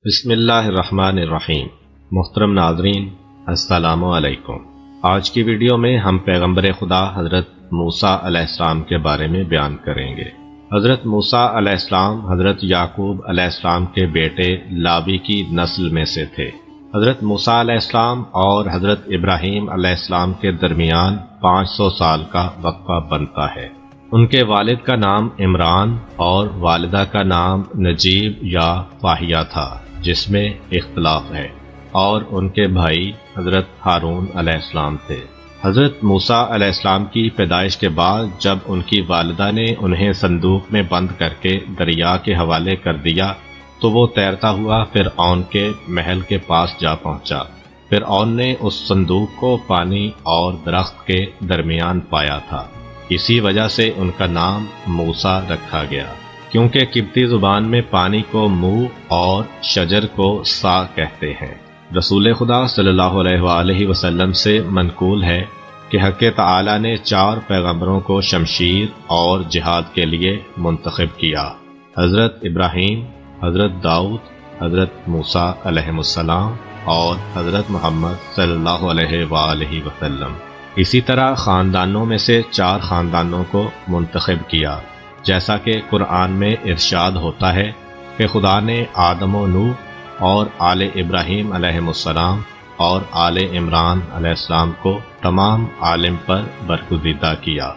بسم اللہ الرحمن الرحیم۔ محترم ناظرین، السلام علیکم۔ آج کی ویڈیو میں ہم پیغمبر خدا حضرت موسیٰ علیہ السلام کے بارے میں بیان کریں گے۔ حضرت موسیٰ علیہ السلام حضرت یعقوب علیہ السلام کے بیٹے لاوی کی نسل میں سے تھے۔ حضرت موسیٰ علیہ السلام اور حضرت ابراہیم علیہ السلام کے درمیان 500 سال کا وقفہ بنتا ہے۔ ان کے والد کا نام عمران اور والدہ کا نام نجیب یا فاہیہ تھا، جس میں اختلاف ہے، اور ان کے بھائی حضرت ہارون علیہ السلام تھے۔ حضرت موسیٰ علیہ السلام کی پیدائش کے بعد جب ان کی والدہ نے انہیں صندوق میں بند کر کے دریا کے حوالے کر دیا تو وہ تیرتا ہوا فرعون کے محل کے پاس جا پہنچا۔ فرعون نے اس صندوق کو پانی اور درخت کے درمیان پایا تھا، اسی وجہ سے ان کا نام موسیٰ رکھا گیا، کیونکہ قبطی زبان میں پانی کو مو اور شجر کو سا کہتے ہیں۔ رسول خدا صلی اللہ علیہ وآلہ وسلم سے منقول ہے کہ حق تعالی نے 4 پیغمبروں کو شمشیر اور جہاد کے لیے منتخب کیا: حضرت ابراہیم، حضرت داؤد، حضرت موسیٰ علیہ السلام اور حضرت محمد صلی اللہ علیہ وآلہ وسلم۔ اسی طرح خاندانوں میں سے 4 خاندانوں کو منتخب کیا، جیسا کہ قرآن میں ارشاد ہوتا ہے کہ خدا نے آدم و نوح اور آل ابراہیم علیہ السلام اور آل عمران علیہ السلام کو تمام عالم پر برگزیدہ کیا۔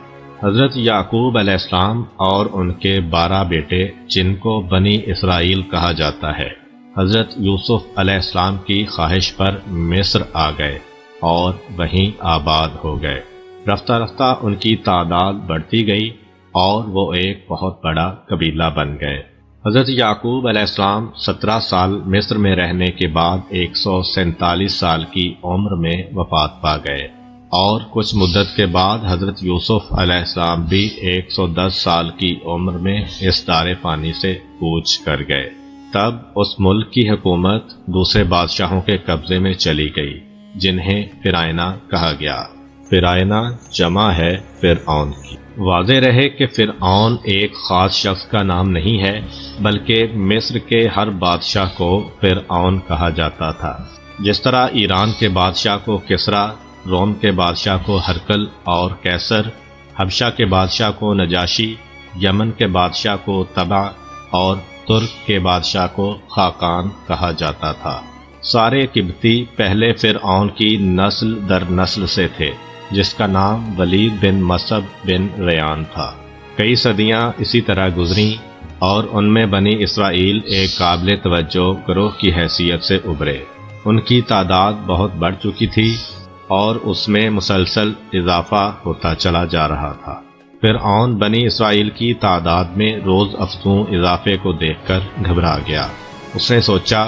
حضرت یعقوب علیہ السلام اور ان کے 12 بیٹے، جن کو بنی اسرائیل کہا جاتا ہے، حضرت یوسف علیہ السلام کی خواہش پر مصر آ گئے اور وہیں آباد ہو گئے۔ رفتہ رفتہ ان کی تعداد بڑھتی گئی اور وہ ایک بہت بڑا قبیلہ بن گئے۔ حضرت یعقوب علیہ السلام 17 سال مصر میں رہنے کے بعد 147 سال کی عمر میں وفات پا گئے، اور کچھ مدت کے بعد حضرت یوسف علیہ السلام بھی 110 سال کی عمر میں اس دار فانی سے کوچ کر گئے۔ تب اس ملک کی حکومت دوسرے بادشاہوں کے قبضے میں چلی گئی، جنہیں فرعونہ کہا گیا۔ فرعونہ جمع ہے فرعون کی۔ واضح رہے کہ فرعون ایک خاص شخص کا نام نہیں ہے، بلکہ مصر کے ہر بادشاہ کو فرعون کہا جاتا تھا۔ جس طرح ایران کے بادشاہ کو کسریٰ، روم کے بادشاہ کو ہرقل اور قیصر، حبشہ کے بادشاہ کو نجاشی، یمن کے بادشاہ کو تبع اور ترک کے بادشاہ کو خاقان کہا جاتا تھا۔ سارے قبطی پہلے فرعون کی نسل در نسل سے تھے، جس کا نام ولید بن مصعب بن ریان تھا۔ کئی صدیاں اسی طرح گزریں اور ان میں بنی اسرائیل ایک قابل توجہ گروہ کی حیثیت سے ابھرے۔ ان کی تعداد بہت بڑھ چکی تھی اور اس میں مسلسل اضافہ ہوتا چلا جا رہا تھا۔ فرعون بنی اسرائیل کی تعداد میں روز افزوں اضافے کو دیکھ کر گھبرا گیا۔ اس نے سوچا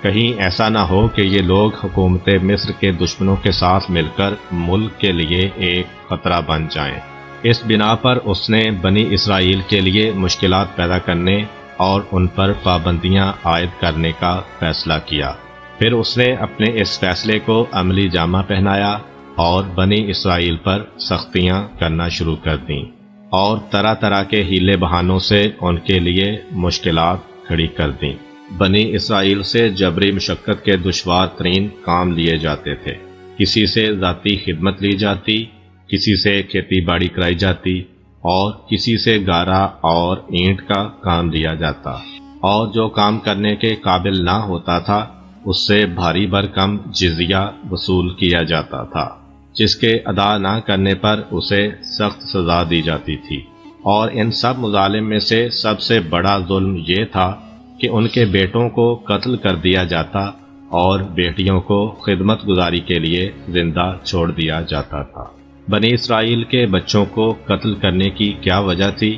کہیں ایسا نہ ہو کہ یہ لوگ حکومت مصر کے دشمنوں کے ساتھ مل کر ملک کے لیے ایک خطرہ بن جائیں۔ اس بنا پر اس نے بنی اسرائیل کے لیے مشکلات پیدا کرنے اور ان پر پابندیاں عائد کرنے کا فیصلہ کیا۔ پھر اس نے اپنے اس فیصلے کو عملی جامہ پہنایا اور بنی اسرائیل پر سختیاں کرنا شروع کر دیں، اور طرح طرح کے ہیلے بہانوں سے ان کے لیے مشکلات کھڑی کر دیں۔ بنی اسرائیل سے جبری مشقت کے دشوار ترین کام لیے جاتے تھے۔ کسی سے ذاتی خدمت لی جاتی، کسی سے کھیتی باڑی کرائی جاتی، اور کسی سے گارا اور اینٹ کا کام لیا جاتا، اور جو کام کرنے کے قابل نہ ہوتا تھا اس سے بھاری بھرکم جزیہ وصول کیا جاتا تھا، جس کے ادا نہ کرنے پر اسے سخت سزا دی جاتی تھی۔ اور ان سب مظالم میں سے سب سے بڑا ظلم یہ تھا کہ ان کے بیٹوں کو قتل کر دیا جاتا اور بیٹیوں کو خدمت گزاری کے لیے زندہ چھوڑ دیا جاتا تھا۔ بنی اسرائیل کے بچوں کو قتل کرنے کی کیا وجہ تھی؟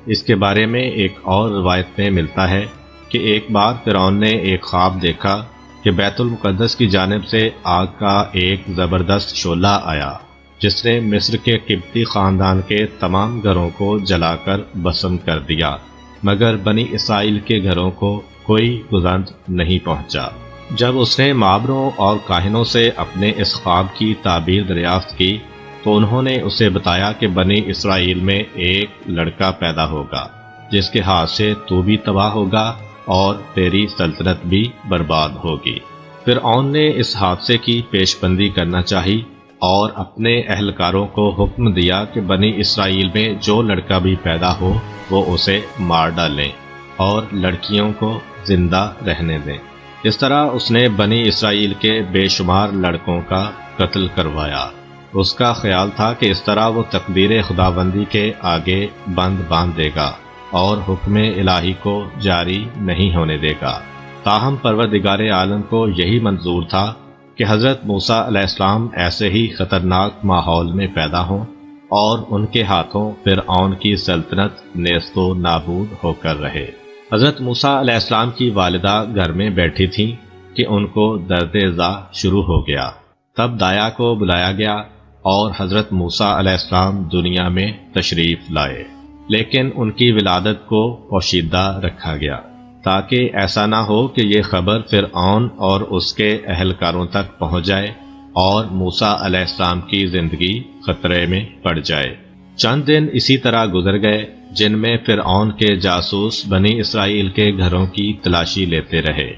اس کے بارے میں ایک اور روایت میں ملتا ہے کہ ایک بار فرعون نے ایک خواب دیکھا کہ بیت المقدس کی جانب سے آگ کا ایک زبردست شعلہ آیا، جس نے مصر کے قبطی خاندان کے تمام گھروں کو جلا کر بھسم کر دیا، مگر بنی اسرائیل کے گھروں کو کوئی گزند نہیں پہنچا۔ جب اس نے معابروں اور کاہنوں سے اپنے اس خواب کی تعبیر دریافت کی تو انہوں نے اسے بتایا کہ بنی اسرائیل میں ایک لڑکا پیدا ہوگا، جس کے ہاتھ سے تو بھی تباہ ہوگا اور تیری سلطنت بھی برباد ہوگی۔ فرعون نے اس حادثے کی پیش بندی کرنا چاہی اور اپنے اہلکاروں کو حکم دیا کہ بنی اسرائیل میں جو لڑکا بھی پیدا ہو وہ اسے مار ڈالیں اور لڑکیوں کو زندہ رہنے دیں۔ اس طرح اس نے بنی اسرائیل کے بے شمار لڑکوں کا قتل کروایا۔ اس کا خیال تھا کہ اس طرح وہ تقدیر خداوندی کے آگے بند باندھ دے گا اور حکم الہی کو جاری نہیں ہونے دے گا۔ تاہم پروردگار عالم کو یہی منظور تھا کہ حضرت موسیٰ علیہ السلام ایسے ہی خطرناک ماحول میں پیدا ہوں اور ان کے ہاتھوں فرعون کی سلطنت نیست و نابود ہو کر رہے۔ حضرت موسیٰ علیہ السلام کی والدہ گھر میں بیٹھی تھیں کہ ان کو درد ذا شروع ہو گیا۔ تب دایا کو بلایا گیا اور حضرت موسیٰ علیہ السلام دنیا میں تشریف لائے، لیکن ان کی ولادت کو پوشیدہ رکھا گیا تاکہ ایسا نہ ہو کہ یہ خبر فرعون اور اس کے اہلکاروں تک پہنچ جائے اور موسیٰ علیہ السلام کی زندگی خطرے میں پڑ جائے۔ چند دن اسی طرح گزر گئے جن میں فرعون کے جاسوس بنی اسرائیل کے گھروں کی تلاشی لیتے رہے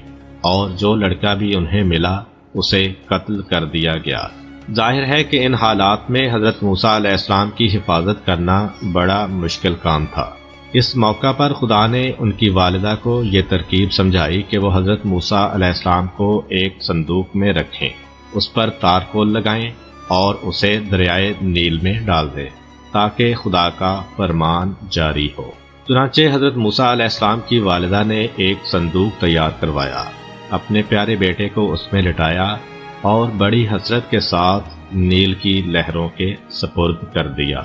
اور جو لڑکا بھی انہیں ملا اسے قتل کر دیا گیا۔ ظاہر ہے کہ ان حالات میں حضرت موسیٰ علیہ السلام کی حفاظت کرنا بڑا مشکل کام تھا۔ اس موقع پر خدا نے ان کی والدہ کو یہ ترکیب سمجھائی کہ وہ حضرت موسیٰ علیہ السلام کو ایک صندوق میں رکھیں، اس پر تارکول لگائیں اور اسے دریائے نیل میں ڈال دیں تاکہ خدا کا فرمان جاری ہو۔ چنانچہ حضرت موسیٰ علیہ السلام کی والدہ نے ایک صندوق تیار کروایا، اپنے پیارے بیٹے کو اس میں لٹایا اور بڑی حسرت کے ساتھ نیل کی لہروں کے سپرد کر دیا۔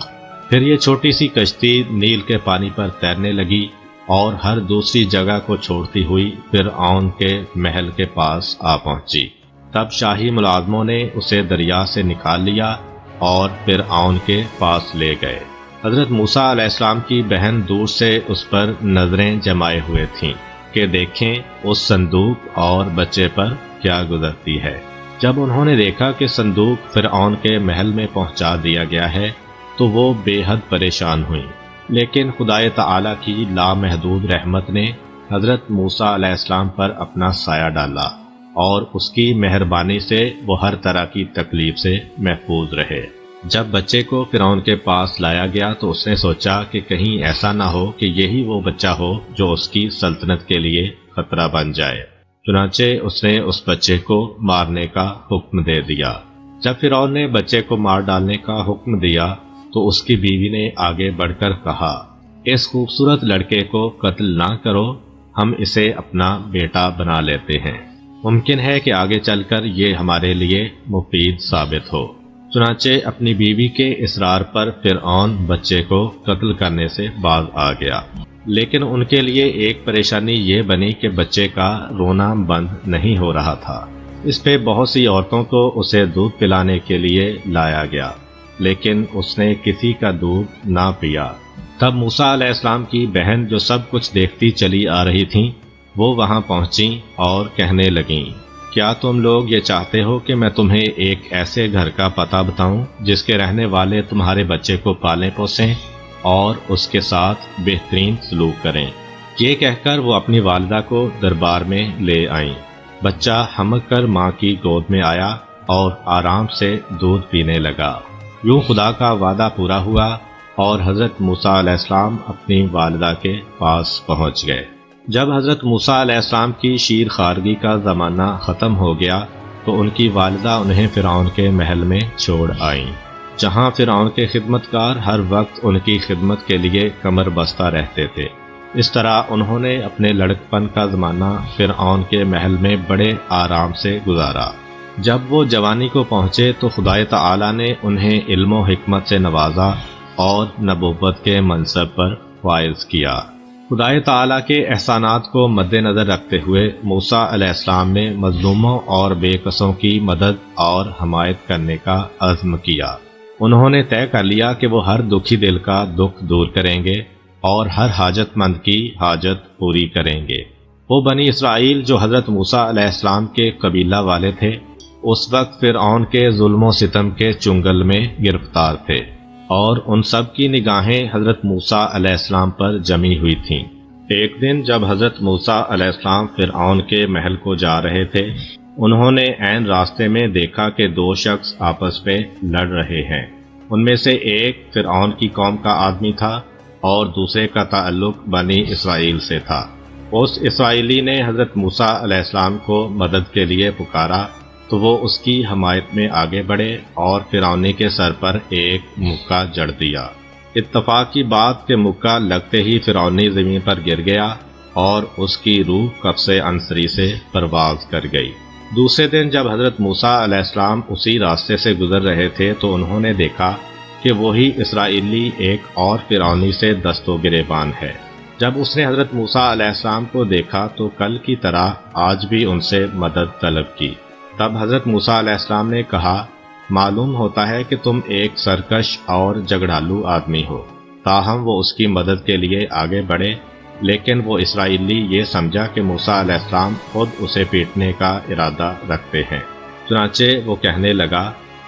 پھر یہ چھوٹی سی کشتی نیل کے پانی پر تیرنے لگی اور ہر دوسری جگہ کو چھوڑتی ہوئی فرعون کے محل کے پاس آ پہنچی۔ تب شاہی ملازموں نے اسے دریا سے نکال لیا اور فرعون کے پاس لے گئے۔ حضرت موسیٰ علیہ السلام کی بہن دور سے اس پر نظریں جمائے ہوئے تھیں کہ دیکھیں اس صندوق اور بچے پر کیا گزرتی ہے۔ جب انہوں نے دیکھا کہ صندوق فرعون کے محل میں پہنچا دیا گیا ہے تو وہ بے حد پریشان ہوئیں، لیکن خدائے تعالیٰ کی لامحدود رحمت نے حضرت موسیٰ علیہ السلام پر اپنا سایہ ڈالا اور اس کی مہربانی سے وہ ہر طرح کی تکلیف سے محفوظ رہے۔ جب بچے کو فرعون کے پاس لایا گیا تو اس نے سوچا کہ کہیں ایسا نہ ہو کہ یہی وہ بچہ ہو جو اس کی سلطنت کے لیے خطرہ بن جائے۔ چنانچہ اس نے اس بچے کو مارنے کا حکم دے دیا۔ جب فرعون نے بچے کو مار ڈالنے کا حکم دیا تو اس کی بیوی نے آگے بڑھ کر کہا، اس خوبصورت لڑکے کو قتل نہ کرو، ہم اسے اپنا بیٹا بنا لیتے ہیں، ممکن ہے کہ آگے چل کر یہ ہمارے لیے مفید ثابت ہو۔ چنانچہ اپنی بیوی کے اصرار پر فرعون بچے کو قتل کرنے سے باز آ گیا، لیکن ان کے لیے ایک پریشانی یہ بنی کہ بچے کا رونا بند نہیں ہو رہا تھا۔ اس پہ بہت سی عورتوں کو اسے دودھ پلانے کے لیے لایا گیا، لیکن اس نے کسی کا دودھ نہ پیا۔ تب موسیٰ علیہ السلام کی بہن جو سب کچھ دیکھتی چلی آ رہی تھیں وہ وہاں پہنچیں اور کہنے لگیں، کیا تم لوگ یہ چاہتے ہو کہ میں تمہیں ایک ایسے گھر کا پتہ بتاؤں جس کے رہنے والے تمہارے بچے کو پالیں پوسیں اور اس کے ساتھ بہترین سلوک کریں؟ یہ کہہ کر وہ اپنی والدہ کو دربار میں لے آئیں۔ بچہ ہمک کر ماں کی گود میں آیا اور آرام سے دودھ پینے لگا۔ یوں خدا کا وعدہ پورا ہوا اور حضرت موسیٰ علیہ السلام اپنی والدہ کے پاس پہنچ گئے۔ جب حضرت موسیٰ علیہ السلام کی شیر خارگی کا زمانہ ختم ہو گیا تو ان کی والدہ انہیں فرعون کے محل میں چھوڑ آئیں، جہاں فرعون کے خدمتگار ہر وقت ان کی خدمت کے لیے کمر بستہ رہتے تھے۔ اس طرح انہوں نے اپنے لڑکپن کا زمانہ فرعون کے محل میں بڑے آرام سے گزارا۔ جب وہ جوانی کو پہنچے تو خدائے تعالیٰ نے انہیں علم و حکمت سے نوازا اور نبوت کے منصب پر فائز کیا۔ خدائے تعالیٰ کے احسانات کو مد نظر رکھتے ہوئے موسیٰ علیہ السلام نے مظلوموں اور بے کسوں کی مدد اور حمایت کرنے کا عزم کیا۔ انہوں نے طے کر لیا کہ وہ ہر دکھی دل کا دکھ دور کریں گے اور ہر حاجت مند کی حاجت پوری کریں گے۔ وہ بنی اسرائیل جو حضرت موسیٰ علیہ السلام کے قبیلہ والے تھے اس وقت فرعون کے ظلم و ستم کے چنگل میں گرفتار تھے اور ان سب کی نگاہیں حضرت موسیٰ علیہ السلام پر جمی ہوئی تھیں۔ ایک دن جب حضرت موسیٰ علیہ السلام فرعون کے محل کو جا رہے تھے، انہوں نے عین راستے میں دیکھا کہ دو شخص آپس میں لڑ رہے ہیں۔ ان میں سے ایک فرعون کی قوم کا آدمی تھا اور دوسرے کا تعلق بنی اسرائیل سے تھا۔ اس اسرائیلی نے حضرت موسیٰ علیہ السلام کو مدد کے لیے پکارا تو وہ اس کی حمایت میں آگے بڑھے اور فرعونی کے سر پر ایک مکہ جڑ دیا۔ اتفاق کی بات کہ مکہ لگتے ہی فرعونی زمین پر گر گیا اور اس کی روح قبض عنصری سے پرواز کر گئی۔ دوسرے دن جب حضرت موسیٰ علیہ السلام اسی راستے سے گزر رہے تھے تو انہوں نے دیکھا کہ وہی اسرائیلی ایک اور فرعونی سے دست و گریبان ہے۔ جب اس نے حضرت موسیٰ علیہ السلام کو دیکھا تو کل کی طرح آج بھی ان سے مدد طلب کی۔ تب حضرت موسیٰ علیہ السلام نے کہا، معلوم ہوتا ہے کہ تم ایک سرکش اور جھگڑالو آدمی ہو۔ تاہم وہ اس کی مدد کے لیے آگے بڑھے، لیکن وہ اسرائیلی یہ سمجھا کہ موسیٰ علیہ السلام خود اسے پیٹنے کا ارادہ رکھتے ہیں۔ چنانچہ وہ کہنے لگا،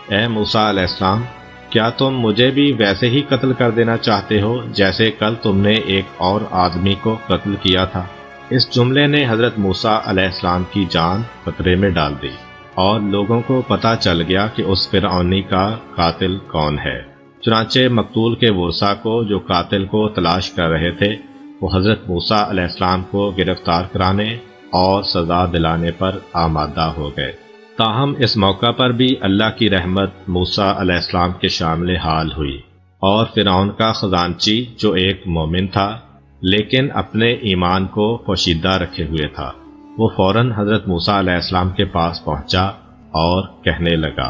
اے موسیٰ علیہ السلام، کیا تم مجھے بھی ویسے ہی قتل کر دینا چاہتے ہو جیسے کل تم نے ایک اور آدمی کو قتل کیا تھا؟ اس جملے نے حضرت موسیٰ علیہ السلام کی جان خطرے میں ڈال دی اور لوگوں کو پتہ چل گیا کہ اس فرعونی کا قاتل کون ہے۔ چنانچہ مقتول کے ورثاء کو جو قاتل کو تلاش کر رہے تھے وہ حضرت موسیٰ علیہ السلام کو گرفتار کرانے اور سزا دلانے پر آمادہ ہو گئے۔ تاہم اس موقع پر بھی اللہ کی رحمت موسیٰ علیہ السلام کے شامل حال ہوئی اور فرعون کا خزانچی جو ایک مومن تھا لیکن اپنے ایمان کو پوشیدہ رکھے ہوئے تھا، وہ فوراً حضرت موسیٰ علیہ السلام کے پاس پہنچا اور کہنے لگا،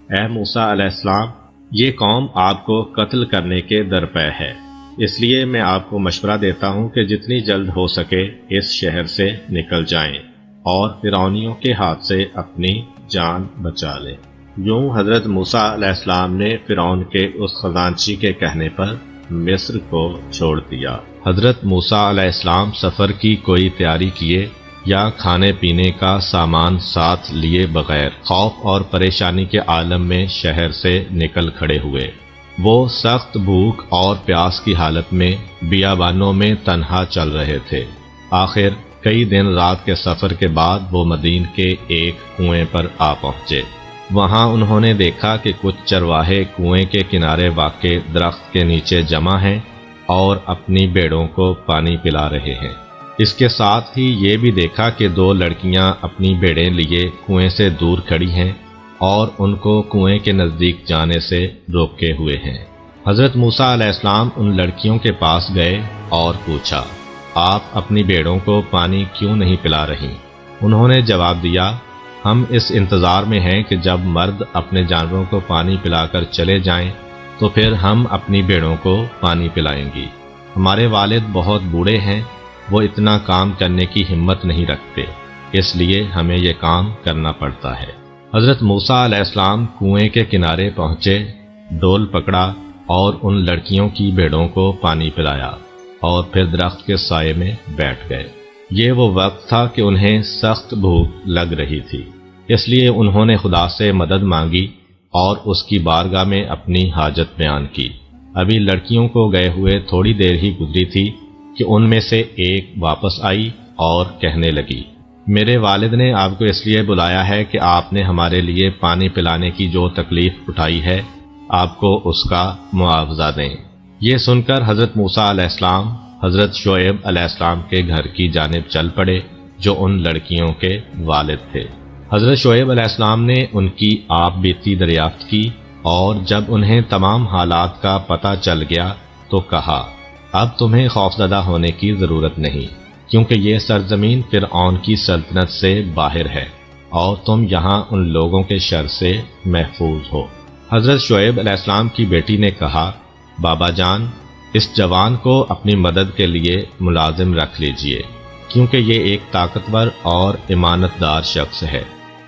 اے موسیٰ علیہ السلام، یہ قوم آپ کو قتل کرنے کے درپے ہے، اس لیے میں آپ کو مشورہ دیتا ہوں کہ جتنی جلد ہو سکے اس شہر سے نکل جائیں اور فرعونیوں کے ہاتھ سے اپنی جان بچا لیں۔ یوں حضرت موسیٰ علیہ السلام نے فرعون کے اس خزانچی کے کہنے پر مصر کو چھوڑ دیا۔ حضرت موسیٰ علیہ السلام سفر کی کوئی تیاری کیے یا کھانے پینے کا سامان ساتھ لیے بغیر خوف اور پریشانی کے عالم میں شہر سے نکل کھڑے ہوئے۔ وہ سخت بھوک اور پیاس کی حالت میں بیابانوں میں تنہا چل رہے تھے۔ آخر کئی دن رات کے سفر کے بعد وہ مدین کے ایک کنویں پر آ پہنچے۔ وہاں انہوں نے دیکھا کہ کچھ چرواہے کنویں کے کنارے واقع درخت کے نیچے جمع ہیں اور اپنی بھیڑوں کو پانی پلا رہے ہیں۔ اس کے ساتھ ہی یہ بھی دیکھا کہ دو لڑکیاں اپنی بھیڑیں لیے کنویں سے دور کھڑی ہیں اور ان کو کنویں کے نزدیک جانے سے روکے ہوئے ہیں۔ حضرت موسیٰ علیہ السلام ان لڑکیوں کے پاس گئے اور پوچھا، آپ اپنی بھیڑوں کو پانی کیوں نہیں پلا رہی؟ انہوں نے جواب دیا، ہم اس انتظار میں ہیں کہ جب مرد اپنے جانوروں کو پانی پلا کر چلے جائیں تو پھر ہم اپنی بھیڑوں کو پانی پلائیں گی۔ ہمارے والد بہت بوڑھے ہیں، وہ اتنا کام کرنے کی ہمت نہیں رکھتے، اس لیے ہمیں یہ کام کرنا پڑتا ہے۔ حضرت موسیٰ علیہ السلام کنویں کے کنارے پہنچے، ڈول پکڑا اور ان لڑکیوں کی بھیڑوں کو پانی پلایا اور پھر درخت کے سائے میں بیٹھ گئے۔ یہ وہ وقت تھا کہ انہیں سخت بھوک لگ رہی تھی، اس لیے انہوں نے خدا سے مدد مانگی اور اس کی بارگاہ میں اپنی حاجت بیان کی۔ ابھی لڑکیوں کو گئے ہوئے تھوڑی دیر ہی گزری تھی کہ ان میں سے ایک واپس آئی اور کہنے لگی، میرے والد نے آپ کو اس لیے بلایا ہے کہ آپ نے ہمارے لیے پانی پلانے کی جو تکلیف اٹھائی ہے آپ کو اس کا معاوضہ دیں۔ یہ سن کر حضرت موسیٰ علیہ السلام حضرت شعیب علیہ السلام کے گھر کی جانب چل پڑے جو ان لڑکیوں کے والد تھے۔ حضرت شعیب علیہ السلام نے ان کی آپ بیتی دریافت کی اور جب انہیں تمام حالات کا پتہ چل گیا تو کہا، اب تمہیں خوفزدہ ہونے کی ضرورت نہیں، کیونکہ یہ سرزمین فرعون کی سلطنت سے باہر ہے اور تم یہاں ان لوگوں کے شر سے محفوظ ہو۔ حضرت شعیب علیہ السلام کی بیٹی نے کہا، بابا جان، اس جوان کو اپنی مدد کے لیے ملازم رکھ لیجئے، کیونکہ یہ ایک طاقتور اور امانت دار شخص ہے۔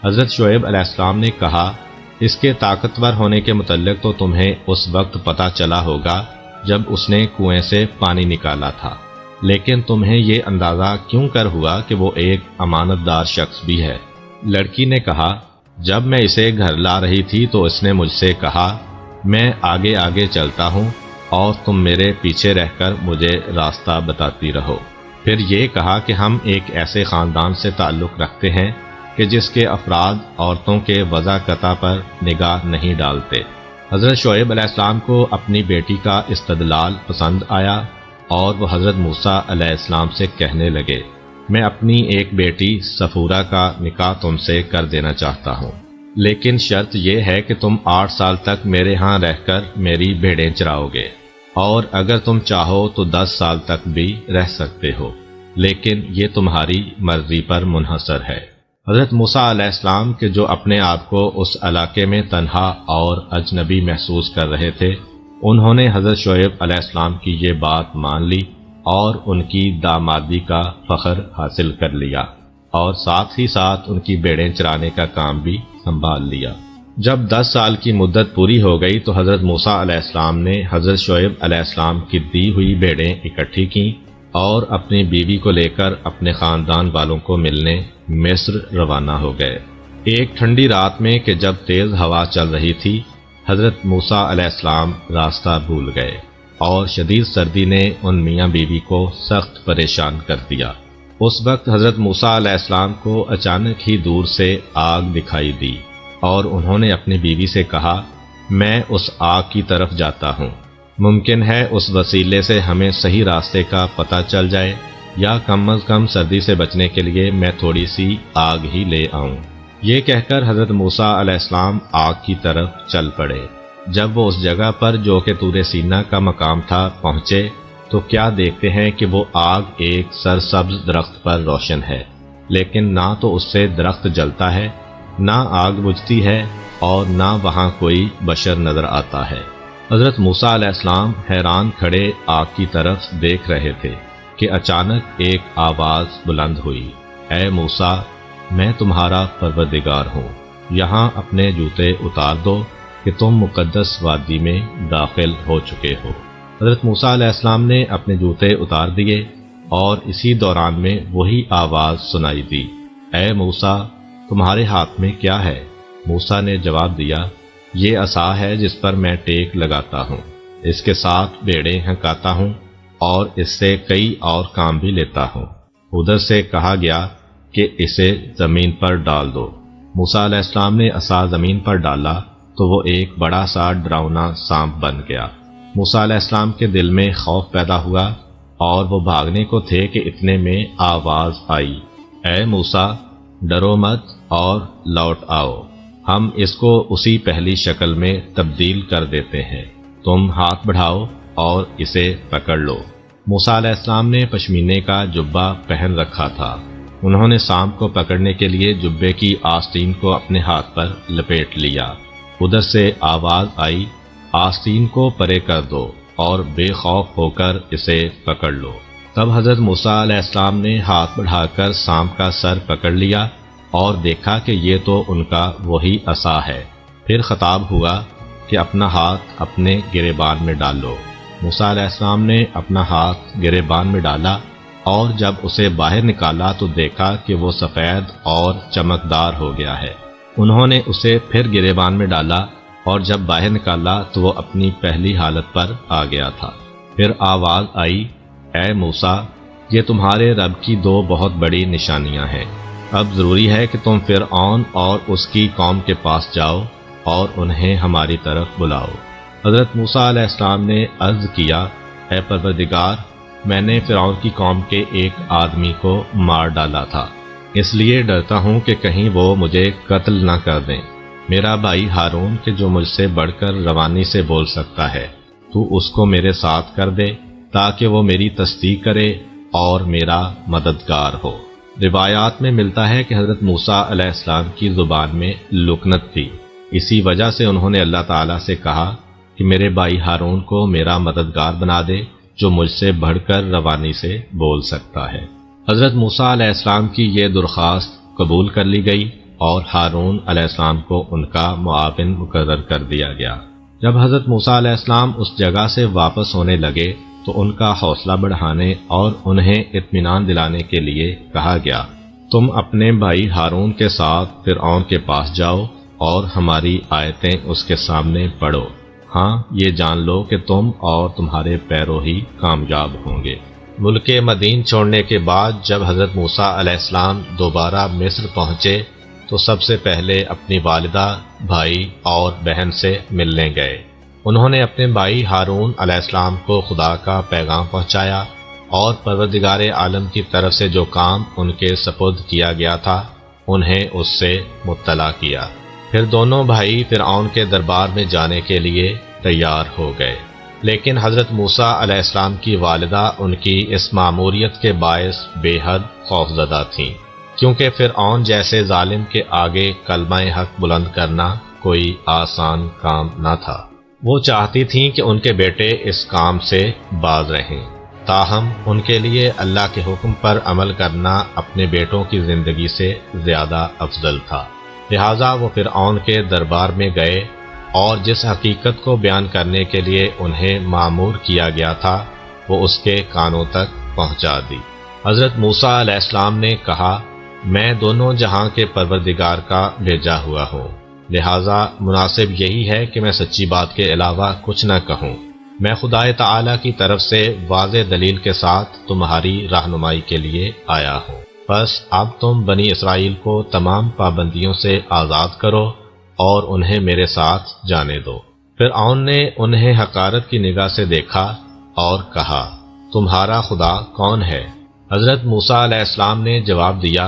حضرت شعیب علیہ السلام نے کہا، اس کے طاقتور ہونے کے متعلق تو تمہیں اس وقت پتہ چلا ہوگا جب اس نے کنویں سے پانی نکالا تھا، لیکن تمہیں یہ اندازہ کیوں کر ہوا کہ وہ ایک امانت دار شخص بھی ہے؟ لڑکی نے کہا، جب میں اسے گھر لا رہی تھی تو اس نے مجھ سے کہا، میں آگے آگے چلتا ہوں اور تم میرے پیچھے رہ کر مجھے راستہ بتاتی رہو۔ پھر یہ کہا کہ ہم ایک ایسے خاندان سے تعلق رکھتے ہیں کہ جس کے افراد عورتوں کے وضاقتہ پر نگاہ نہیں ڈالتے۔ حضرت شعیب علیہ السلام کو اپنی بیٹی کا استدلال پسند آیا اور وہ حضرت موسیٰ علیہ السلام سے کہنے لگے، میں اپنی ایک بیٹی صفورہ کا نکاح تم سے کر دینا چاہتا ہوں، لیکن شرط یہ ہے کہ تم 8 سال تک میرے ہاں رہ کر میری بھیڑیں چراؤ گے، اور اگر تم چاہو تو 10 سال تک بھی رہ سکتے ہو، لیکن یہ تمہاری مرضی پر منحصر ہے۔ حضرت موسیٰ علیہ السلام کے جو اپنے آپ کو اس علاقے میں تنہا اور اجنبی محسوس کر رہے تھے، انہوں نے حضرت شعیب علیہ السلام کی یہ بات مان لی اور ان کی دامادی کا فخر حاصل کر لیا، اور ساتھ ہی ساتھ ان کی بھیڑیں چرانے کا کام بھی سنبھال لیا۔ جب 10 سال کی مدت پوری ہو گئی تو حضرت موسیٰ علیہ السلام نے حضرت شعیب علیہ السلام کی دی ہوئی بھیڑیں اکٹھی کیں اور اپنی بیوی کو لے کر اپنے خاندان والوں کو ملنے مصر روانہ ہو گئے۔ ایک ٹھنڈی رات میں کہ جب تیز ہوا چل رہی تھی، حضرت موسیٰ علیہ السلام راستہ بھول گئے اور شدید سردی نے ان میاں بیوی کو سخت پریشان کر دیا۔ اس وقت حضرت موسیٰ علیہ السلام کو اچانک ہی دور سے آگ دکھائی دی اور انہوں نے اپنی بیوی سے کہا، میں اس آگ کی طرف جاتا ہوں، ممکن ہے اس وسیلے سے ہمیں صحیح راستے کا پتہ چل جائے، یا کم از کم سردی سے بچنے کے لیے میں تھوڑی سی آگ ہی لے آؤں۔ یہ کہہ کر حضرت موسیٰ علیہ السلام آگ کی طرف چل پڑے۔ جب وہ اس جگہ پر جو کہ طور سینا کا مقام تھا پہنچے تو کیا دیکھتے ہیں کہ وہ آگ ایک سرسبز درخت پر روشن ہے، لیکن نہ تو اس سے درخت جلتا ہے، نہ آگ بجھتی ہے، اور نہ وہاں کوئی بشر نظر آتا ہے۔ حضرت موسیٰ علیہ السلام حیران کھڑے آگ کی طرف دیکھ رہے تھے کہ اچانک ایک آواز بلند ہوئی، اے موسیٰ، میں تمہارا پروردگار ہوں، یہاں اپنے جوتے اتار دو کہ تم مقدس وادی میں داخل ہو چکے ہو۔ حضرت موسیٰ علیہ السلام نے اپنے جوتے اتار دیے اور اسی دوران میں وہی آواز سنائی دی، اے موسیٰ، تمہارے ہاتھ میں کیا ہے؟ موسیٰ نے جواب دیا، یہ عصا ہے جس پر میں ٹیک لگاتا ہوں، اس کے ساتھ بھیڑیں ہنکاتا ہوں اور اس سے کئی اور کام بھی لیتا ہوں۔ ادھر سے کہا گیا کہ اسے زمین پر ڈال دو۔ موسیٰ علیہ السلام نے عصا زمین پر ڈالا تو وہ ایک بڑا سا ڈراؤنا سانپ بن گیا۔ موسیٰ علیہ السلام کے دل میں خوف پیدا ہوا اور وہ بھاگنے کو تھے کہ اتنے میں آواز آئی، اے موسیٰ، ڈرو مت اور لوٹ آؤ، ہم اس کو اسی پہلی شکل میں تبدیل کر دیتے ہیں، تم ہاتھ بڑھاؤ اور اسے پکڑ لو۔ موسیٰ علیہ السلام نے پشمینے کا جبہ پہن رکھا تھا۔ انہوں نے سانپ کو پکڑنے کے لیے جبے کی آستین کو اپنے ہاتھ پر لپیٹ لیا۔ ادھر سے آواز آئی، آستین کو پرے کر دو اور بے خوف ہو کر اسے پکڑ لو۔ تب حضرت موسیٰ علیہ السلام نے ہاتھ بڑھا کر سانپ کا سر پکڑ لیا اور دیکھا کہ یہ تو ان کا وہی عصا ہے۔ پھر خطاب ہوا کہ اپنا ہاتھ اپنے گریبان میں ڈالو۔ موسیٰ علیہ السلام نے اپنا ہاتھ گریبان میں ڈالا اور جب اسے باہر نکالا تو دیکھا کہ وہ سفید اور چمکدار ہو گیا ہے۔ انہوں نے اسے پھر گریبان میں ڈالا اور جب باہر نکالا تو وہ اپنی پہلی حالت پر آ گیا تھا۔ پھر آواز آئی، اے موسیٰ، یہ تمہارے رب کی 2 بہت بڑی نشانیاں ہیں، اب ضروری ہے کہ تم فرعون اور اس کی قوم کے پاس جاؤ اور انہیں ہماری طرف بلاؤ۔ حضرت موسیٰ علیہ السلام نے عرض کیا، اے پروردگار، میں نے فرعون کی قوم کے ایک آدمی کو مار ڈالا تھا، اس لیے ڈرتا ہوں کہ کہیں وہ مجھے قتل نہ کر دیں۔ میرا بھائی ہارون کہ جو مجھ سے بڑھ کر روانی سے بول سکتا ہے، تو اس کو میرے ساتھ کر دے تاکہ وہ میری تصدیق کرے اور میرا مددگار ہو۔ روایات میں ملتا ہے کہ حضرت موسیٰ علیہ السلام کی زبان میں لکنت تھی، اسی وجہ سے انہوں نے اللہ تعالیٰ سے کہا کہ میرے بھائی ہارون کو میرا مددگار بنا دے جو مجھ سے بڑھ کر روانی سے بول سکتا ہے۔ حضرت موسیٰ علیہ السلام کی یہ درخواست قبول کر لی گئی اور ہارون علیہ السلام کو ان کا معاون مقرر کر دیا گیا۔ جب حضرت موسیٰ علیہ السلام اس جگہ سے واپس ہونے لگے تو ان کا حوصلہ بڑھانے اور انہیں اطمینان دلانے کے لیے کہا گیا، تم اپنے بھائی ہارون کے ساتھ فرعون کے پاس جاؤ اور ہماری آیتیں اس کے سامنے پڑھو، ہاں یہ جان لو کہ تم اور تمہارے پیرو ہی کامیاب ہوں گے۔ ملک مدین چھوڑنے کے بعد جب حضرت موسیٰ علیہ السلام دوبارہ مصر پہنچے تو سب سے پہلے اپنی والدہ، بھائی اور بہن سے ملنے گئے۔ انہوں نے اپنے بھائی ہارون علیہ السلام کو خدا کا پیغام پہنچایا اور پروردگار عالم کی طرف سے جو کام ان کے سپرد کیا گیا تھا انہیں اس سے مطلع کیا۔ پھر دونوں بھائی فرعون کے دربار میں جانے کے لیے تیار ہو گئے، لیکن حضرت موسیٰ علیہ السلام کی والدہ ان کی اس ماموریت کے باعث بے حد خوفزدہ تھیں، کیونکہ فرعون جیسے ظالم کے آگے کلمہ حق بلند کرنا کوئی آسان کام نہ تھا۔ وہ چاہتی تھیں کہ ان کے بیٹے اس کام سے باز رہیں، تاہم ان کے لیے اللہ کے حکم پر عمل کرنا اپنے بیٹوں کی زندگی سے زیادہ افضل تھا۔ لہٰذا وہ فرعون کے دربار میں گئے اور جس حقیقت کو بیان کرنے کے لیے انہیں مامور کیا گیا تھا وہ اس کے کانوں تک پہنچا دی۔ حضرت موسیٰ علیہ السلام نے کہا، میں دونوں جہاں کے پروردگار کا بھیجا ہوا ہوں، لہٰذا مناسب یہی ہے کہ میں سچی بات کے علاوہ کچھ نہ کہوں۔ میں خدا تعالی کی طرف سے واضح دلیل کے ساتھ تمہاری رہنمائی کے لیے آیا ہوں، بس اب تم بنی اسرائیل کو تمام پابندیوں سے آزاد کرو اور انہیں میرے ساتھ جانے دو۔ فرعون نے انہیں حقارت کی نگاہ سے دیکھا اور کہا، تمہارا خدا کون ہے؟ حضرت موسیٰ علیہ السلام نے جواب دیا،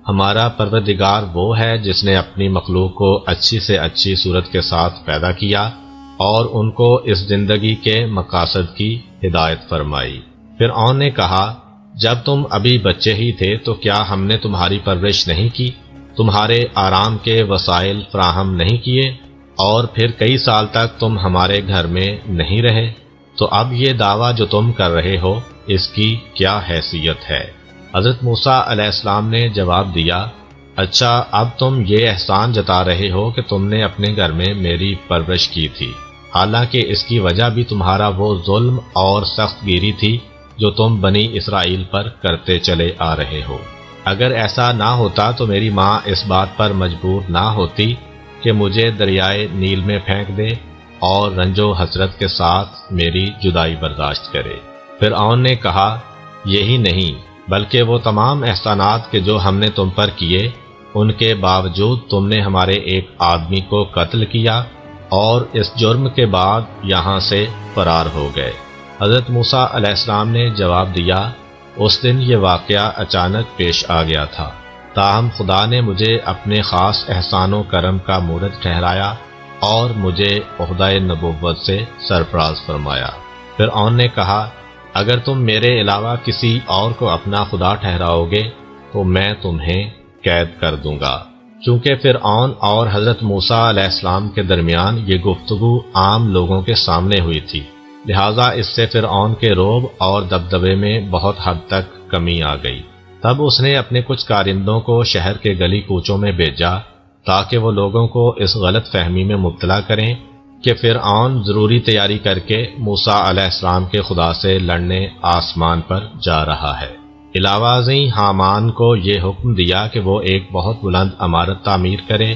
ہمارا پروردگار وہ ہے جس نے اپنی مخلوق کو اچھی سے اچھی صورت کے ساتھ پیدا کیا اور ان کو اس زندگی کے مقاصد کی ہدایت فرمائی۔ فرعون نے کہا، جب تم ابھی بچے ہی تھے تو کیا ہم نے تمہاری پرورش نہیں کی، تمہارے آرام کے وسائل فراہم نہیں کیے، اور پھر کئی سال تک تم ہمارے گھر میں نہیں رہے؟ تو اب یہ دعویٰ جو تم کر رہے ہو اس کی کیا حیثیت ہے؟ حضرت موسیٰ علیہ السلام نے جواب دیا، اچھا اب تم یہ احسان جتا رہے ہو کہ تم نے اپنے گھر میں میری پرورش کی تھی، حالانکہ اس کی وجہ بھی تمہارا وہ ظلم اور سخت گیری تھی جو تم بنی اسرائیل پر کرتے چلے آ رہے ہو۔ اگر ایسا نہ ہوتا تو میری ماں اس بات پر مجبور نہ ہوتی کہ مجھے دریائے نیل میں پھینک دے اور رنج و حسرت کے ساتھ میری جدائی برداشت کرے۔ فرعون نے کہا، یہی نہیں بلکہ وہ تمام احسانات کے جو ہم نے تم پر کیے، ان کے باوجود تم نے ہمارے ایک آدمی کو قتل کیا اور اس جرم کے بعد یہاں سے فرار ہو گئے۔ حضرت موسیٰ علیہ السلام نے جواب دیا، اس دن یہ واقعہ اچانک پیش آ گیا تھا، تاہم خدا نے مجھے اپنے خاص احسان و کرم کا مورد ٹھہرایا اور مجھے عہدہ نبوت سے سرفراز فرمایا۔ فرعون نے کہا، اگر تم میرے علاوہ کسی اور کو اپنا خدا ٹھہراؤ گے تو میں تمہیں قید کر دوں گا۔ چونکہ فرعون اور حضرت موسیٰ علیہ السلام کے درمیان یہ گفتگو عام لوگوں کے سامنے ہوئی تھی، لہٰذا اس سے فرعون کے رعب اور دبدبے میں بہت حد تک کمی آ گئی۔ تب اس نے اپنے کچھ کارندوں کو شہر کے گلی کوچوں میں بھیجا تاکہ وہ لوگوں کو اس غلط فہمی میں مبتلا کریں کہ فرعون ضروری تیاری کر کے موسیٰ علیہ السلام کے خدا سے لڑنے آسمان پر جا رہا ہے۔ علاوہ ازیں حامان کو یہ حکم دیا کہ وہ ایک بہت بلند عمارت تعمیر کرے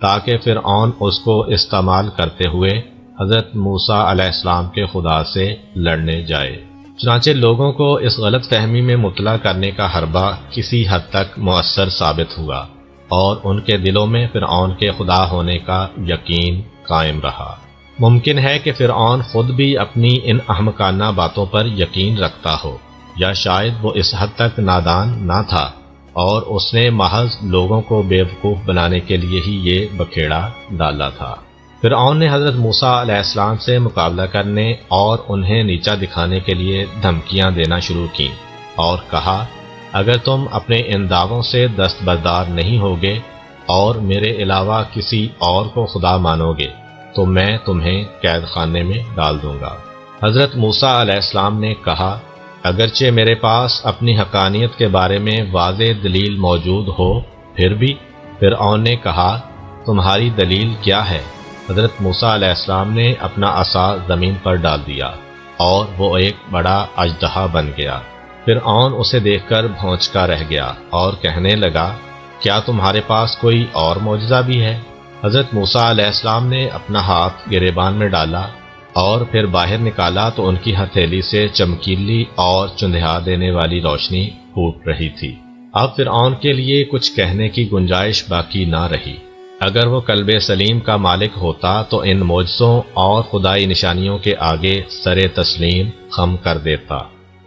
تاکہ فرعون اس کو استعمال کرتے ہوئے حضرت موسیٰ علیہ السلام کے خدا سے لڑنے جائے۔ چنانچہ لوگوں کو اس غلط فہمی میں مبتلا کرنے کا حربہ کسی حد تک مؤثر ثابت ہوا اور ان کے دلوں میں فرعون کے خدا ہونے کا یقین قائم رہا۔ ممکن ہے کہ فرعون خود بھی اپنی ان احمقانہ باتوں پر یقین رکھتا ہو، یا شاید وہ اس حد تک نادان نہ تھا اور اس نے محض لوگوں کو بیوقوف بنانے کے لیے ہی یہ بکھیڑا ڈالا تھا۔ فرعون نے حضرت موسیٰ علیہ السلام سے مقابلہ کرنے اور انہیں نیچا دکھانے کے لیے دھمکیاں دینا شروع کیں اور کہا، اگر تم اپنے ان دعووں سے دستبردار نہیں ہوگے اور میرے علاوہ کسی اور کو خدا مانو گے تو میں تمہیں قید خانے میں ڈال دوں گا۔ حضرت موسیٰ علیہ السلام نے کہا، اگرچہ میرے پاس اپنی حقانیت کے بارے میں واضح دلیل موجود ہو پھر بھی۔ فرعون نے کہا، تمہاری دلیل کیا ہے؟ حضرت موسیٰ علیہ السلام نے اپنا عصا زمین پر ڈال دیا اور وہ ایک بڑا اژدہا بن گیا۔ فرعون اسے دیکھ کر بھونچکا رہ گیا اور کہنے لگا، کیا تمہارے پاس کوئی اور معجزہ بھی ہے؟ حضرت موسیٰ علیہ السلام نے اپنا ہاتھ گریبان میں ڈالا اور پھر باہر نکالا تو ان کی ہتھیلی سے چمکیلی اور چندھیا دینے والی روشنی پھوٹ رہی تھی۔ اب فرعون کے لیے کچھ کہنے کی گنجائش باقی نہ رہی۔ اگر وہ قلب سلیم کا مالک ہوتا تو ان معجزوں اور خدائی نشانیوں کے آگے سر تسلیم خم کر دیتا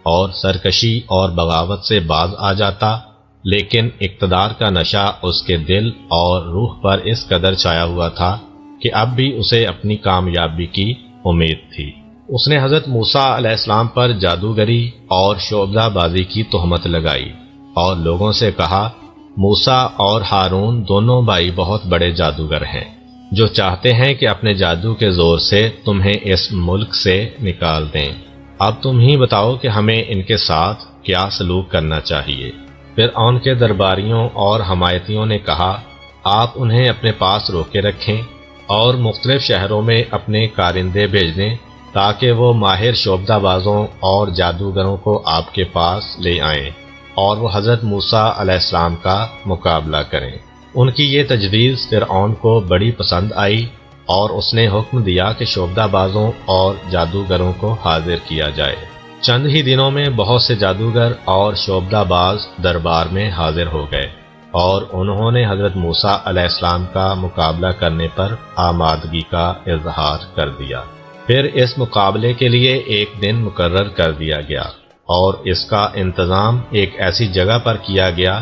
اور سرکشی اور بغاوت سے باز آ جاتا، لیکن اقتدار کا نشہ اس کے دل اور روح پر اس قدر چھایا ہوا تھا کہ اب بھی اسے اپنی کامیابی کی امید تھی۔ اس نے حضرت موسیٰ علیہ السلام پر جادوگری اور شعبدہ بازی کی تہمت لگائی اور لوگوں سے کہا، موسیٰ اور ہارون دونوں بھائی بہت بڑے جادوگر ہیں، جو چاہتے ہیں کہ اپنے جادو کے زور سے تمہیں اس ملک سے نکال دیں۔ اب تم ہی بتاؤ کہ ہمیں ان کے ساتھ کیا سلوک کرنا چاہیے۔ فرعون کے درباریوں اور حمایتیوں نے کہا، آپ انہیں اپنے پاس روکے رکھیں اور مختلف شہروں میں اپنے کارندے بھیج دیں تاکہ وہ ماہر شعبدہ بازوں اور جادوگروں کو آپ کے پاس لے آئیں اور وہ حضرت موسیٰ علیہ السلام کا مقابلہ کریں۔ ان کی یہ تجویز فرعون کو بڑی پسند آئی اور اس نے حکم دیا کہ شعبدہ بازوں اور جادوگروں کو حاضر کیا جائے۔ چند ہی دنوں میں بہت سے جادوگر اور شعبدہ باز دربار میں حاضر ہو گئے اور انہوں نے حضرت موسیٰ علیہ السلام کا مقابلہ کرنے پر آمادگی کا اظہار کر دیا۔ پھر اس مقابلے کے لیے ایک دن مقرر کر دیا گیا اور اس کا انتظام ایک ایسی جگہ پر کیا گیا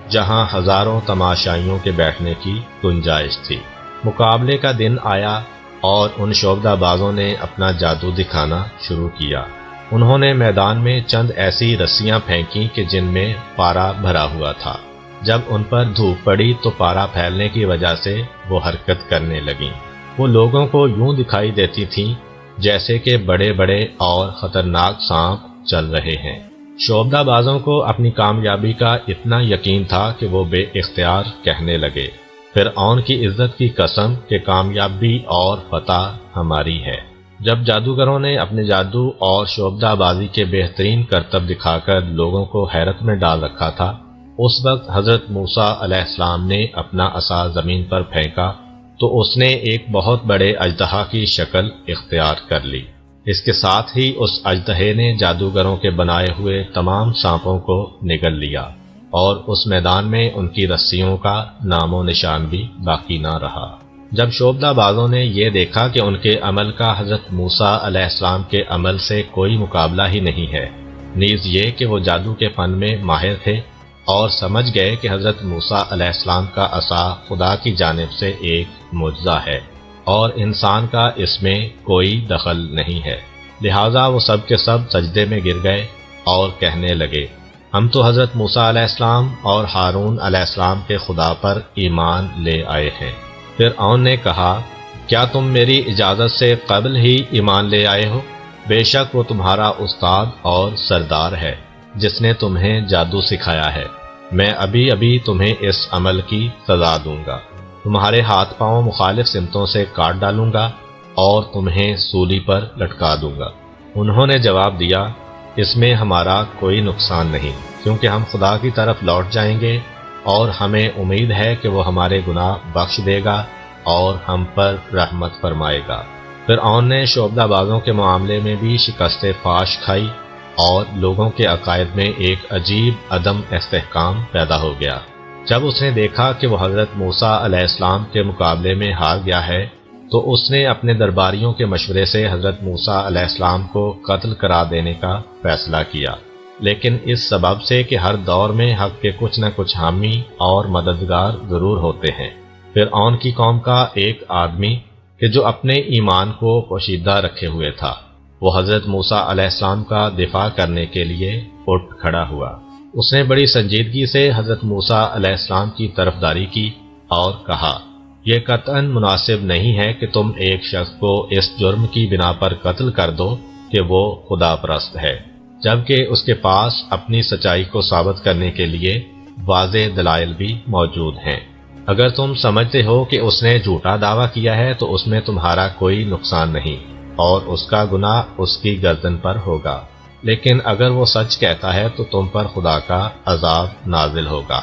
جہاں ہزاروں تماشائیوں کے بیٹھنے کی گنجائش تھی۔ مقابلے کا دن آیا اور ان شعبدہ بازوں نے اپنا جادو دکھانا شروع کیا۔ انہوں نے میدان میں چند ایسی رسیاں پھینکی کہ جن میں پارا بھرا ہوا تھا۔ جب ان پر دھوپ پڑی تو پارا پھیلنے کی وجہ سے وہ حرکت کرنے لگیں۔ وہ لوگوں کو یوں دکھائی دیتی تھیں جیسے کہ بڑے بڑے اور خطرناک سانپ چل رہے ہیں۔ شعبدہ بازوں کو اپنی کامیابی کا اتنا یقین تھا کہ وہ بے اختیار کہنے لگے، فرعون کی عزت کی قسم کہ کامیابی اور فتح ہماری ہے۔ جب جادوگروں نے اپنے جادو اور شعبدہ بازی کے بہترین کرتب دکھا کر لوگوں کو حیرت میں ڈال رکھا تھا، اس وقت حضرت موسیٰ علیہ السلام نے اپنا عصا زمین پر پھینکا تو اس نے ایک بہت بڑے اژدہا کی شکل اختیار کر لی۔ اس کے ساتھ ہی اس اژدہے نے جادوگروں کے بنائے ہوئے تمام سانپوں کو نگل لیا اور اس میدان میں ان کی رسیوں کا نام و نشان بھی باقی نہ رہا۔ جب شعبدہ بازوں نے یہ دیکھا کہ ان کے عمل کا حضرت موسیٰ علیہ السلام کے عمل سے کوئی مقابلہ ہی نہیں ہے، نیز یہ کہ وہ جادو کے فن میں ماہر تھے اور سمجھ گئے کہ حضرت موسیٰ علیہ السلام کا عصا خدا کی جانب سے ایک معجزہ ہے اور انسان کا اس میں کوئی دخل نہیں ہے، لہٰذا وہ سب کے سب سجدے میں گر گئے اور کہنے لگے، ہم تو حضرت موسیٰ علیہ السلام اور ہارون علیہ السلام کے خدا پر ایمان لے آئے ہیں۔ فرعون نے کہا، کیا تم میری اجازت سے قبل ہی ایمان لے آئے ہو؟ بے شک وہ تمہارا استاد اور سردار ہے جس نے تمہیں جادو سکھایا ہے۔ میں ابھی ابھی تمہیں اس عمل کی سزا دوں گا، تمہارے ہاتھ پاؤں مخالف سمتوں سے کاٹ ڈالوں گا اور تمہیں سولی پر لٹکا دوں گا۔ انہوں نے جواب دیا، اس میں ہمارا کوئی نقصان نہیں، کیونکہ ہم خدا کی طرف لوٹ جائیں گے اور ہمیں امید ہے کہ وہ ہمارے گناہ بخش دے گا اور ہم پر رحمت فرمائے گا۔ فرعون نے شعبدہ بازوں کے معاملے میں بھی شکست فاش کھائی اور لوگوں کے عقائد میں ایک عجیب عدم استحکام پیدا ہو گیا۔ جب اس نے دیکھا کہ وہ حضرت موسیٰ علیہ السلام کے مقابلے میں ہار گیا ہے تو اس نے اپنے درباریوں کے مشورے سے حضرت موسیٰ علیہ السلام کو قتل کرا دینے کا فیصلہ کیا، لیکن اس سبب سے کہ ہر دور میں حق کے کچھ نہ کچھ حامی اور مددگار ضرور ہوتے ہیں۔ فرعون کی قوم کا ایک آدمی کہ جو اپنے ایمان کو پوشیدہ رکھے ہوئے تھا، وہ حضرت موسیٰ علیہ السلام کا دفاع کرنے کے لیے اٹھ کھڑا ہوا۔ اس نے بڑی سنجیدگی سے حضرت موسیٰ علیہ السلام کی طرفداری کی اور کہا، یہ قطعاً مناسب نہیں ہے کہ تم ایک شخص کو اس جرم کی بنا پر قتل کر دو کہ وہ خدا پرست ہے، جبکہ اس کے پاس اپنی سچائی کو ثابت کرنے کے لیے واضح دلائل بھی موجود ہیں۔ اگر تم سمجھتے ہو کہ اس نے جھوٹا دعویٰ کیا ہے تو اس میں تمہارا کوئی نقصان نہیں اور اس کا گناہ اس کی گردن پر ہوگا، لیکن اگر وہ سچ کہتا ہے تو تم پر خدا کا عذاب نازل ہوگا،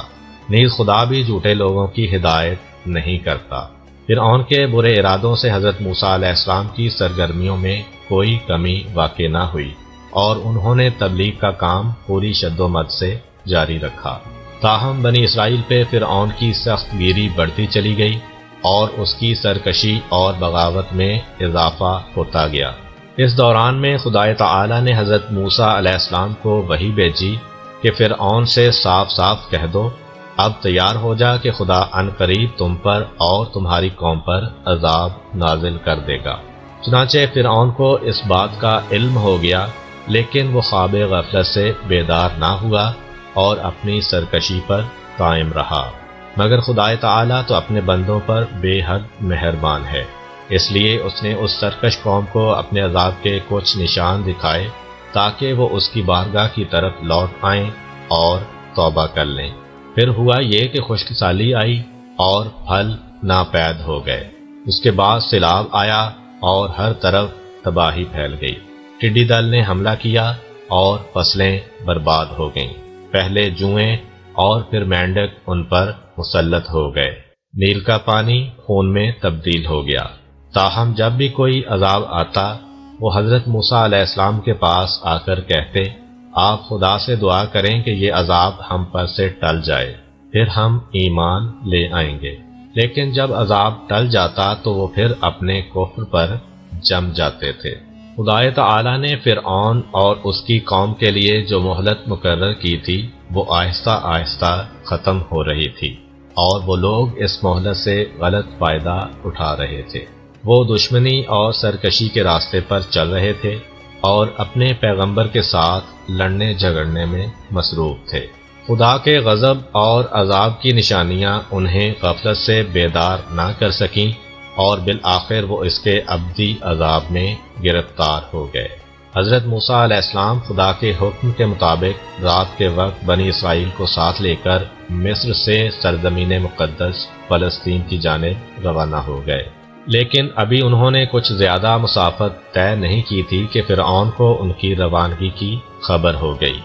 نیز خدا بھی جھوٹے لوگوں کی ہدایت نہیں کرتا۔ فرعون کے برے ارادوں سے حضرت موسیٰ علیہ السلام کی سرگرمیوں میں کوئی کمی واقع نہ ہوئی اور انہوں نے تبلیغ کا کام پوری شد و مد سے جاری رکھا۔ تاہم بنی اسرائیل پہ فرعون کی سخت گیری بڑھتی چلی گئی اور اس کی سرکشی اور بغاوت میں اضافہ ہوتا گیا۔ اس دوران میں خدا تعالی نے حضرت موسیٰ علیہ السلام کو وحی بھیجی کہ فرعون سے صاف صاف کہہ دو اب تیار ہو جا کہ خدا عنقریب تم پر اور تمہاری قوم پر عذاب نازل کر دے گا۔ چنانچہ فرعون کو اس بات کا علم ہو گیا، لیکن وہ خواب غفلت سے بیدار نہ ہوا اور اپنی سرکشی پر قائم رہا۔ مگر خدا تعالی تو اپنے بندوں پر بے حد مہربان ہے، اس لیے اس نے اس سرکش قوم کو اپنے عذاب کے کچھ نشان دکھائے تاکہ وہ اس کی بارگاہ کی طرف لوٹ آئیں اور توبہ کر لیں۔ پھر ہوا یہ کہ خشک سالی آئی اور پھل ناپید ہو گئے۔ اس کے بعد سیلاب آیا اور ہر طرف تباہی پھیل گئی۔ ٹڈی دل نے حملہ کیا اور فصلیں برباد ہو گئیں۔ پہلے جوئیں اور پھر مینڈک ان پر مسلط ہو گئے۔ نیل کا پانی خون میں تبدیل ہو گیا۔ تاہم جب بھی کوئی عذاب آتا وہ حضرت موسیٰ علیہ السلام کے پاس آ کر کہتے آپ خدا سے دعا کریں کہ یہ عذاب ہم پر سے ٹل جائے، پھر ہم ایمان لے آئیں گے۔ لیکن جب عذاب ٹل جاتا تو وہ پھر اپنے کفر پر جم جاتے تھے۔ خدا تعالی نے فرعون اور اس کی قوم کے لیے جو مہلت مقرر کی تھی وہ آہستہ آہستہ ختم ہو رہی تھی اور وہ لوگ اس مہلت سے غلط فائدہ اٹھا رہے تھے۔ وہ دشمنی اور سرکشی کے راستے پر چل رہے تھے اور اپنے پیغمبر کے ساتھ لڑنے جھگڑنے میں مصروف تھے۔ خدا کے غضب اور عذاب کی نشانیاں انہیں غفلت سے بیدار نہ کر سکیں اور بالآخر وہ اس کے ابدی عذاب میں گرفتار ہو گئے۔ حضرت موسیٰ علیہ السلام خدا کے حکم کے مطابق رات کے وقت بنی اسرائیل کو ساتھ لے کر مصر سے سرزمین مقدس فلسطین کی جانب روانہ ہو گئے، لیکن ابھی انہوں نے کچھ زیادہ مسافت طے نہیں کی تھی کہ فرعون کو ان کی روانگی کی خبر ہو گئی۔